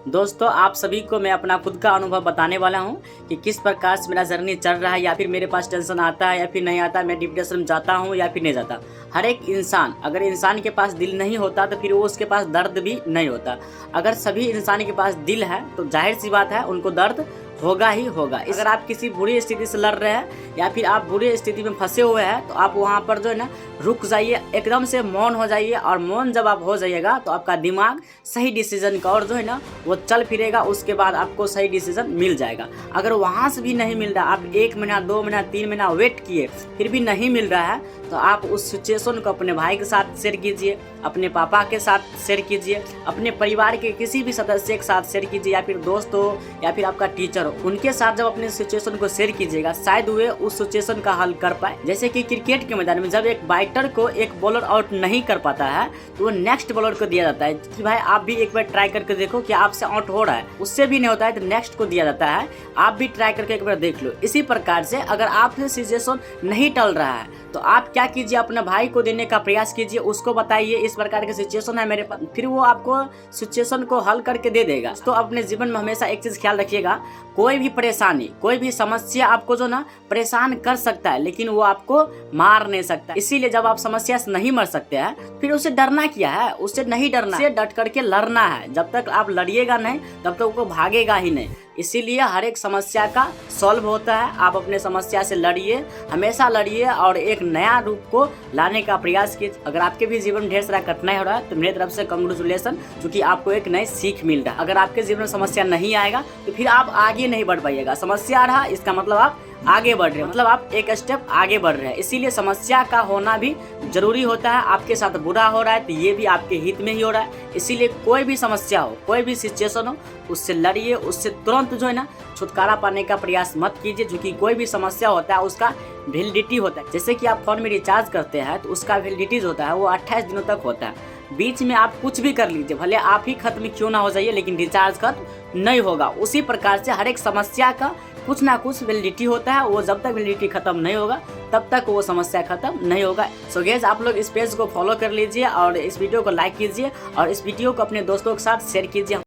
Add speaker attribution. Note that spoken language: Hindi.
Speaker 1: दोस्तों, आप सभी को मैं अपना खुद का अनुभव बताने वाला हूं कि किस प्रकार से मेरा जर्नी चल रहा है, या फिर मेरे पास टेंशन आता है या फिर नहीं आता, मैं डिप्रेशन में जाता हूं या फिर नहीं जाता। हर एक इंसान, अगर इंसान के पास दिल नहीं होता तो फिर वो उसके पास दर्द भी नहीं होता। अगर सभी इंसान के पास दिल है तो जाहिर सी बात है उनको दर्द होगा ही होगा। अगर आप किसी बुरी स्थिति से लड़ रहे हैं या फिर आप बुरी स्थिति में फंसे हुए हैं तो आप वहाँ पर जो है ना रुक जाइए, एकदम से मौन हो जाइए। और मौन जब आप हो जाइएगा तो आपका दिमाग सही डिसीजन का और जो है ना वो चल फिरेगा, उसके बाद आपको सही डिसीजन मिल जाएगा। अगर वहाँ से भी नहीं मिल रहा, आप 1 महीना 2 महीना 3 महीना वेट किए फिर भी नहीं मिल रहा है, तो आप उस सिचुएशन को अपने भाई के साथ शेयर कीजिए, अपने पापा के साथ शेयर कीजिए, अपने परिवार के किसी भी सदस्य के साथ शेयर कीजिए, या फिर दोस्त हो या फिर आपका टीचर हो, उनके साथ जब अपने सिचुएशन को शेयर कीजिएगा शायद वे उस सिचुएशन का हल कर पाए। जैसे कि क्रिकेट के मैदान में जब एक बैटर को एक बॉलर आउट नहीं कर पाता है तो वो नेक्स्ट बॉलर को दिया जाता है कि भाई आप भी एक बार ट्राई करके देखो कि आपसे आउट हो रहा है। उससे भी नहीं होता है तो नेक्स्ट को दिया जाता है, आप भी ट्राई करके एक बार देख लो। इसी प्रकार से अगर आपसे सिचुएशन नहीं टल रहा है तो आप क्या कीजिए, अपने भाई को देने का प्रयास कीजिए, उसको बताइए इस प्रकार की सिचुएशन है मेरे पास, फिर वो आपको सिचुएशन को हल करके दे देगा। तो अपने जीवन में हमेशा एक चीज ख्याल रखिएगा, कोई भी परेशानी, कोई भी समस्या आपको जो ना परेशान कर सकता है लेकिन वो आपको मार नहीं सकता। इसीलिए जब आप समस्या से नहीं मर सकते हैं फिर उससे डरना क्या है, उससे नहीं डरना, उससे डट करके लड़ना है। जब तक आप लड़िएगा नहीं तब तक वो भागेगा ही नहीं। इसीलिए हर एक समस्या का सॉल्व होता है। आप अपने समस्या से लड़िए, हमेशा लड़िए और एक नया रूप को लाने का प्रयास कीजिए। अगर आपके भी जीवन में ढेर सारा कठिनाई हो रहा है तो मेरी तरफ से कांग्रेचुलेसन, क्योंकि आपको एक नई सीख मिल रहा है। अगर आपके जीवन में समस्या नहीं आएगा तो फिर आप आगे नहीं बढ़ पाइएगा। समस्या आ रहा इसका मतलब आप आगे बढ़ रहे हैं, मतलब आप एक स्टेप आगे बढ़ रहे हैं। इसीलिए समस्या का होना भी जरूरी होता है। आपके साथ बुरा हो रहा है तो ये भी आपके हित में ही हो रहा है। इसीलिए कोई भी समस्या हो, कोई भी सिचुएशन हो, उससे लड़िए, उससे तुरंत जो है ना छुटकारा पाने का प्रयास मत कीजिए। क्योंकि कोई भी समस्या होता है उसका वैलिडिटी होता है। जैसे कि आप फोन में रिचार्ज करते हैं तो उसका वैलिडिटी होता है वो 28 दिनों तक होता है। बीच में आप कुछ भी कर लीजिए, भले आप ही खत्म क्यों ना हो जाइए, लेकिन रिचार्ज खत्म नहीं होगा। उसी प्रकार से हर एक समस्या का कुछ ना कुछ वैलिडिटी होता है, वो जब तक वैलिडिटी खत्म नहीं होगा तब तक वो समस्या खत्म नहीं होगा। सो गाइस, आप लोग इस पेज को फॉलो कर लीजिए और इस वीडियो को लाइक कीजिए और इस वीडियो को अपने दोस्तों के साथ शेयर कीजिए।